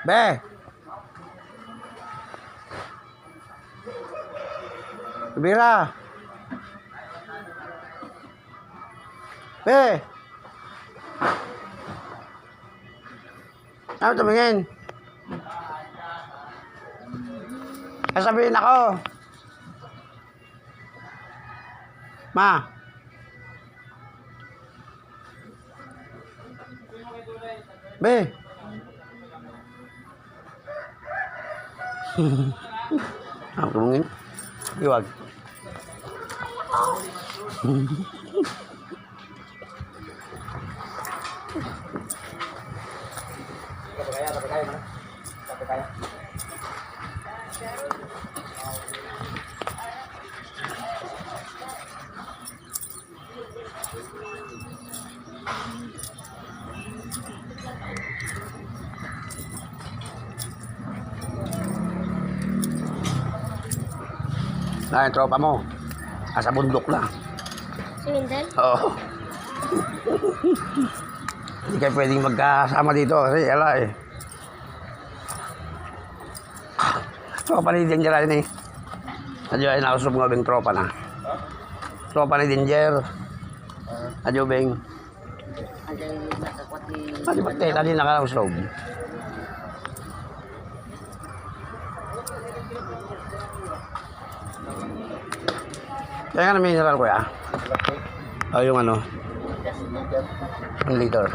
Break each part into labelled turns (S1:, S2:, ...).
S1: Be! Bira! Be! Ano tumingin? Sasabihin ako. Ma. Be. Ako tumingin. Iwag. Yung tropa mo. Nasa bundok lang.
S2: Si Windel?
S1: Oo. Hindi kayo pwedeng magkasama dito kasi ala eh. Tropa ni Danger rin eh. Adyo ay nakusog nga bing tropa na. Tropa ni Danger. Adyo bing. Adyo ba't kayo tali nakakusog? Kaya nga na mineral ko ya. O yung ano. 1 liter.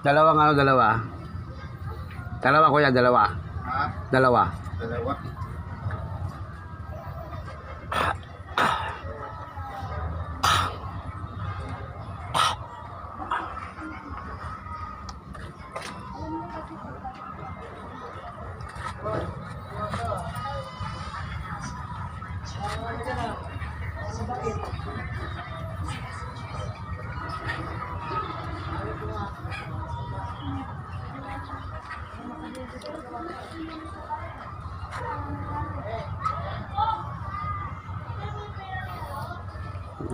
S1: Dalawang ano, dalawa. Dalawa kuya, dalawa.
S3: Ha?
S1: Dalawa.
S3: Dalawa.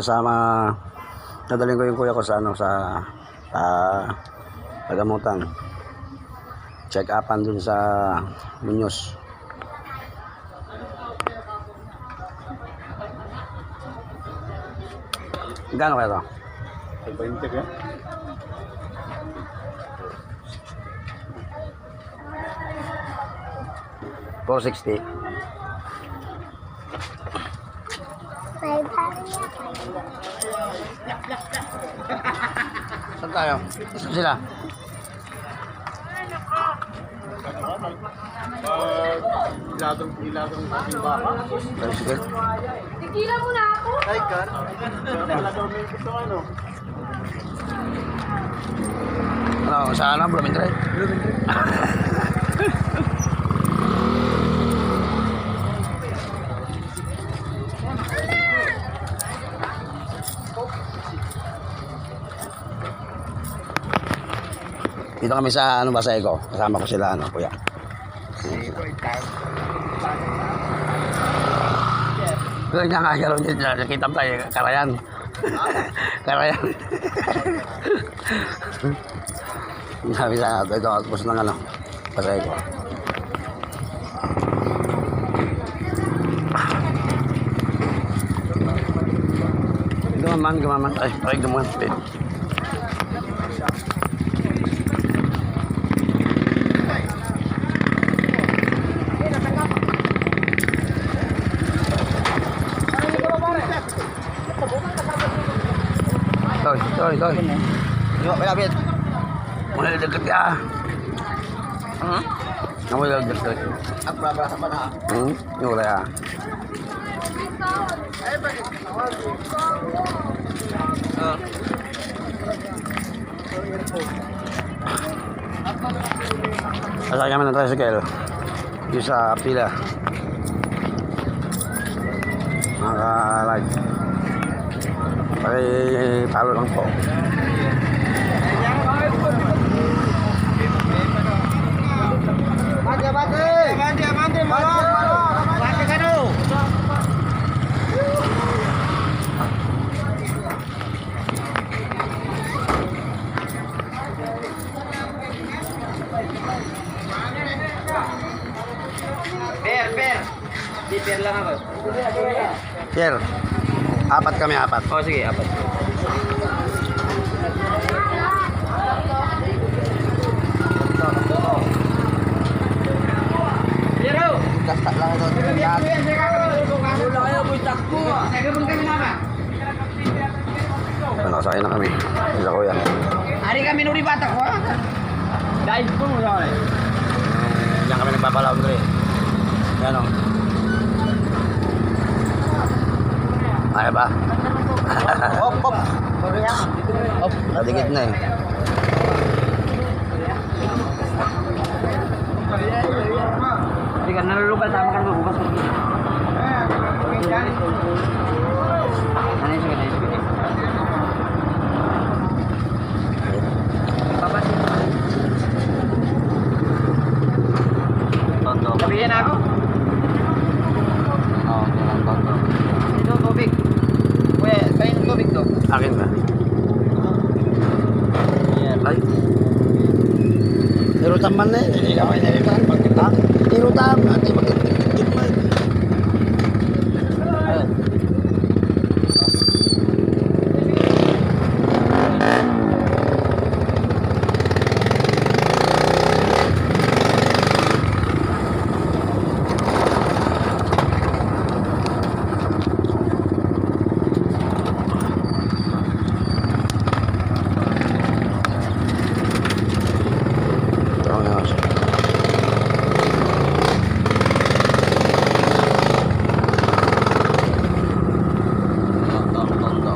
S1: Kasama nadalhin ko yung kuya ko sa ano sa pagamutan. Check upan dun sa Muñoz. Gano'n kaya to?
S3: 20 ka?
S1: $460. Saan tayo? Saan sila?
S3: Ilatong aking baka.
S1: Sige.
S2: Tigilan mo na ako!
S3: Ay, kan. Wala daw may gusto ano.
S1: Ano, sa ano? Blooming Drive? Dito kami sa ano ba sa Ego. Kasama ko sila ano, kuya. Pero nga nga gano'n dyan, nakita mo tayo, Karayan. Karayan. Sabi sa ito, tapos ng ano, sa Ego. Gumaman. Ay, gumaman. Toy. Yo, malapit. Mulai dekat ya. Mulai dekat.
S3: At babasa pa na.
S1: Yung ya. Asal kami ng tricycle. Yung sa pila. Mga-live. Paki-follow lang po.
S3: Zipper lang ako.
S1: Sir, apat kami, apat.
S3: Oh, sige, apat. Pero,
S1: Kasta lang ito. Nakasakay na kami. Sila kuya.
S3: hari kami nuri bata ko. Dahil po mo sa
S1: Diyan kami nagpapalaundry. Yan o. Kaya ba?
S3: Op, op.
S1: Op, nadikit na eh.
S3: Hindi ka nalulugal, tama ka naman bukas. Ano yung sige?
S1: Tonto.
S3: Sabihin ako?
S1: Oo, tonto.
S3: Ito, tubig. Kuya, kayo ng tubig to.
S1: Akin ba? Ay. Irutan man na eh. Hindi ka may naritan. Ha? Irutan. Ate, magkakit ba?
S3: Ayun.
S1: Ito nga siya. Tonto.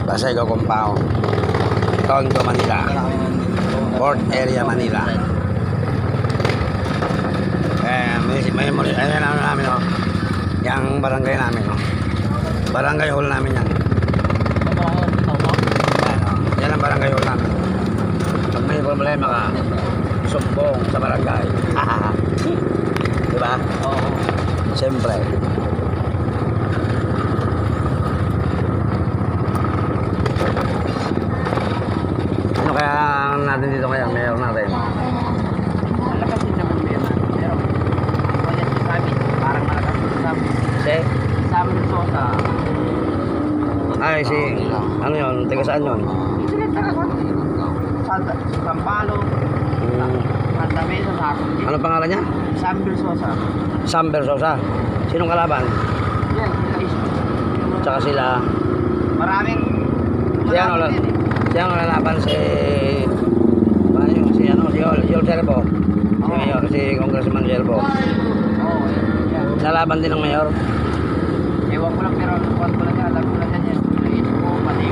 S1: Pasay ko compound. Tonto, Manila. Port area, Manila. Ayan ano namin o. Yang barangay namin o. Barangay hall namin yan. Yan ang barangay hall namin. Pag may problema ka, sumbong sa barangay. Diba?
S3: Oo.
S1: Siyempre. Ano kaya natin dito kaya? Mayor natin.
S3: Malakas din naman yun. Pero, kaya sa amin, parang malakas din sa amin.
S1: Kasi,
S3: Sa amin ng sosa.
S1: ay si, ano yun? Taga saan yun?
S3: Sa Sampalo,
S1: Hmm,
S3: Santa Mesa, sa akin.
S1: ano pangalan niya?
S3: Sam Sosa.
S1: Sam Versosa. Sinong kalaban?
S3: Yan, sila is.
S1: Tsaka sila,
S3: Maraming,
S1: si ano,
S3: maraming din eh.
S1: si ano lalaban si, ano yun, si ano, si Yol Serbo. Si
S3: Oo.
S1: Mayor, si Congressman Serbo.
S3: Oo, yan.
S1: Lalaban din ng Mayor.
S3: Ewan ko lang, pero kuwan ko lang yan, alam ko lang yan. Nais ko, pati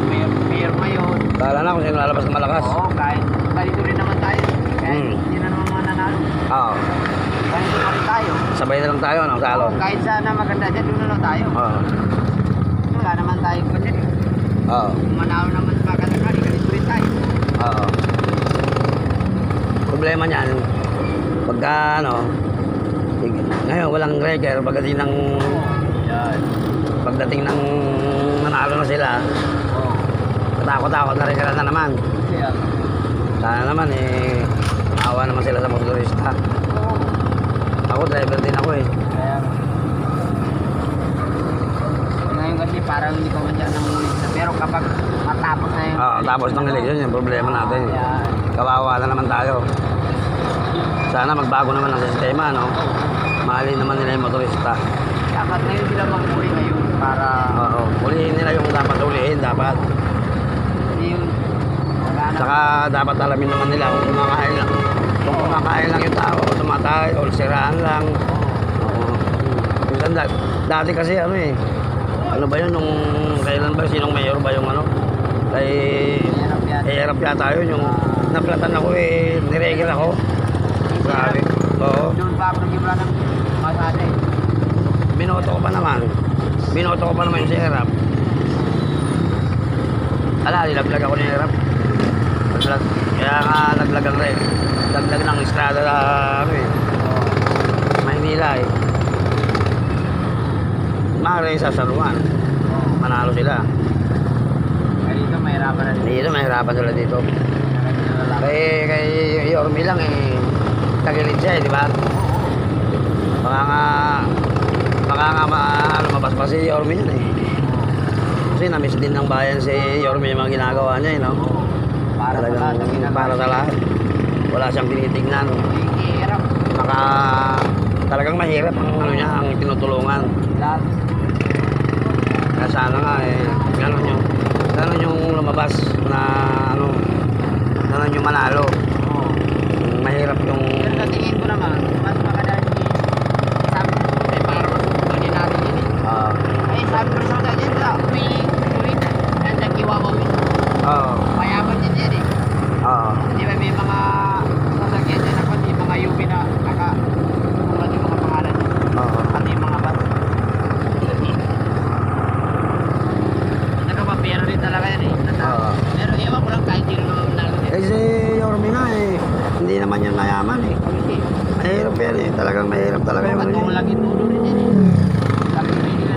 S3: mayor ngayon.
S1: Bahala na kung sino lalabas ng malakas.
S3: Oo, kahit ganito rin naman tayo. Kahit
S1: Hmm.
S3: hindi na naman mananalo.
S1: Oo.
S3: Ganito na rin tayo.
S1: Sabay na lang tayo, no? Salon.
S3: Oo, kahit sana maganda dyan, doon na lang tayo.
S1: Oo.
S3: Wala naman tayo pa dyan.
S1: Oo.
S3: Kung manalo naman sa magandang ganito rin tayo.
S1: Oo. Problema niyan, pagka ano, ngayon walang reker, pagdating ng,
S3: Yan.
S1: pagdating ng nanalo na sila,
S3: Oo.
S1: katakot-takot na reker na naman.
S3: Kaya,
S1: Sana naman eh, awa naman sila sa motorista.
S3: oo.
S1: Ako, driver din ako eh.
S3: Kaya, ngayon kasi parang hindi ko man dyan nangulit na. Pero kapag matapos na yun.
S1: Tapos ng eleksyon, yung problema natin.
S3: Yan.
S1: Kawawa na naman tayo. Sana magbago naman ang sistema, no? Mahalin naman nila yung motorista.
S3: Dapat ngayon sila mag-uli ngayon para
S1: Oo. Ulihin nila yung dapat ulihin, dapat.
S3: hindi yun. Naghanap.
S1: Saka dapat alamin naman nila kung kumakain lang. Kung kumakain lang yung tao, tumatay, o siraan lang. Oo. Minsan dati kasi ano eh, ano ba yun, nung kailan ba, sinong mayor ba yung ano? Kay
S3: Hirap yan.
S1: hirap yata yun, yung naplatan ako eh, niregil ako. Grabe. Oo.
S3: Doon pa ako nag-ibra ng masada eh.
S1: Binoto ko pa naman. Binoto ko pa naman yung si Erap. Ala, nilaglag ako ni Erap. Naglag. Kaya nga naglag ang red. Naglag ng estrada sa ano eh. Maynila eh. Maaari sa San Juan. Manalo sila.
S3: Kaya dito mahirapan na din.
S1: Dito, mahirapan sila dito. Kay Yormi lang eh. Tagilid siya eh, di ba? Baka nga lumabas pa si Yorme yun eh. Kasi namiss din ng bayan si Yorme yung mga ginagawa niya, no?
S3: Para sa lahat ng ginagawa.
S1: Para sa lahat. Wala siyang tinitignan.
S3: Hirap.
S1: Baka talagang mahirap ang ano niya, ang tinutulungan.
S3: Lahat.
S1: Kaya sana nga eh, gano'n yung lumabas na ano, gano'n yung manalo.
S3: Oo.
S1: Mahirap yung...
S3: Pero sa tingin ko naman, mas makadaan sabi ko eh, para masubukan din natin yun eh. Ay, sabi ko sa mga dyan, uwi, nandiyan kiwawa uwi.
S1: Oo.
S3: Mayaman din yan eh.
S1: Oo.
S3: Di ba may mga sasakyan dyan ako, di mga UP na nakatulad yung mga pangalan.
S1: Oo.
S3: Pati yung mga bus. Nagkapapero rin talaga yan eh.
S1: Oo.
S3: Pero ewan ko lang kahit sino naman nanalo din.
S1: Eh si Yorme nga eh, hindi naman yan mayaman eh. Mahirap yan eh, talagang mahirap talaga yung ano
S3: Katong
S1: yun.
S3: lagi tulo rin yan eh. Sabi ko nila.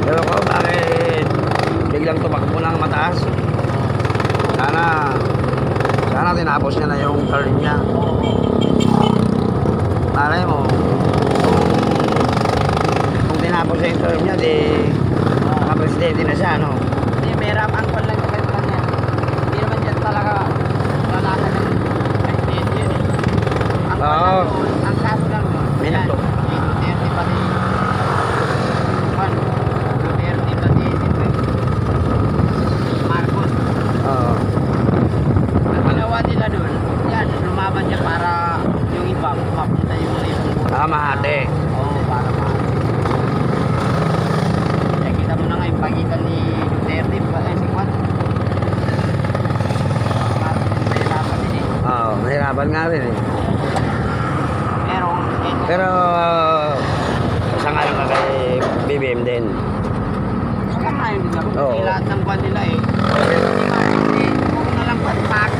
S1: Pero ko bakit biglang tumakbo ng mataas? Sana tinapos niya na yung turn niya. Malay mo, kung tinapos niya yung turn niya, di makapresidente na siya, no?
S3: Hindi, may hirapan ko lang sa kanya. Hindi naman dyan talaga lalakad ng presidente yun eh.
S1: Oo.
S3: Ang kaso lang,
S1: Minuto.
S3: Duterte pati. Juan, Duterte pati. Marcos.
S1: Oo.
S3: Ang ginawa nila doon, yan, lumaban niya para yung iba, mapunta yung ibang buhay.
S1: Mahati.
S3: Oo, para mahati. Kaya kita mo na nga yung pagitan ni Duterte, si Juan. Mahirapan din eh.
S1: Oo, mahirapan nga rin eh.
S3: Pero,
S1: Sa ngayon ka kay BBM din.
S3: saka nga yun din ako,
S1: Oo.
S3: kasi lahat ng buwan nila eh. Hindi nga, kung na lang pagpag,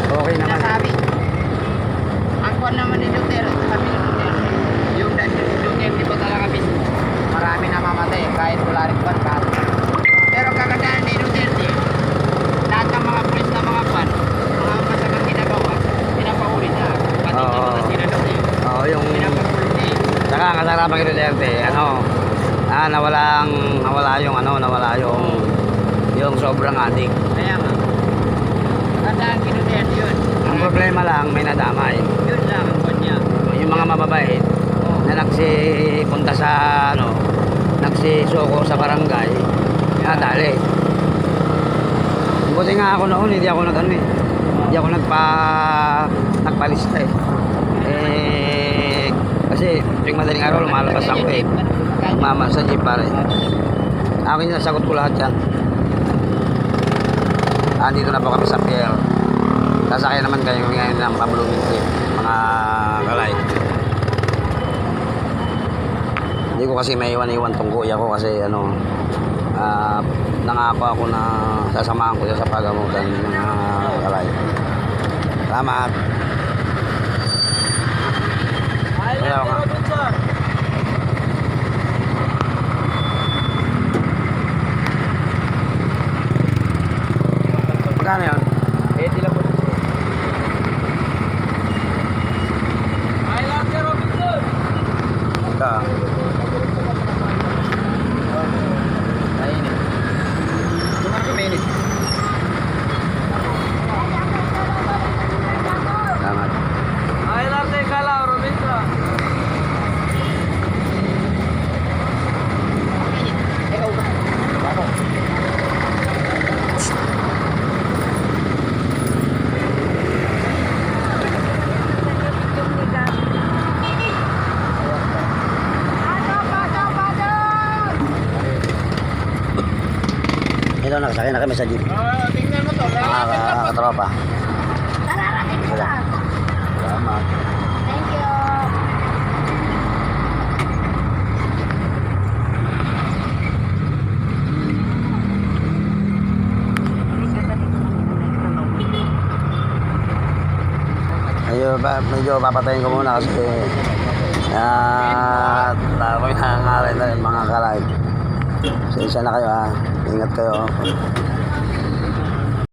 S1: Okay naman.
S3: sinasabi. Ang buwan naman ni Duterte, sabi ni Duterte, yung Duterte pa talaga mismo, marami na mamatay kahit wala rin pagpag. Pero kagandaan ni Duterte, lahat ng mga pulis na mga buwan, mga masagang ginagawa, pinapahuli niya. Pati yung mga
S1: Oo.
S3: sinagap niya,
S1: Oo, yung...
S3: pinapahuli niya eh.
S1: Saka ang kasarapan kay Duterte, nawala yung sobrang adik.
S3: Kaya nga, tandaan kay Duterte yun.
S1: Ang problema lang, may nadamay.
S3: Yun lang ang buwan niya.
S1: Yung mga mababait na nagsipunta sa, nagsisuko sa barangay, nadali. Buti nga ako noon, hindi ako nagpalista eh. Kasi tuwing madaling araw lumalabas ako eh. Mama sa jeep pare. Akin na sagot ko lahat yan. Andito na po kami sa pier. Sasakay naman kayo ngayon ng pablooming trip, mga kalay. Hindi ko kasi maiwan-iwan tong kuya ko kasi nangako ako na sasamahan ko siya sa pagamutan ng mga kalay. Salamat. Kaya ka. Magkano yun?
S3: Eh, di lang po.
S1: Magka.
S3: Ayun eh. Tumar ka minit.
S1: Salamat.
S3: Ay, larte kala, Robinson. Ikaw ba? Ako.
S1: Ito, nakasakay na kami sa jeep.
S3: Tingnan mo to.
S1: Mga katropa.
S2: Nararating ko lang.
S1: Salamat.
S2: Thank you.
S1: Medyo papatayin ko muna kasi ako'y nangangaray na rin mga kalay. So, isa na kayo ha. Ingat kayo.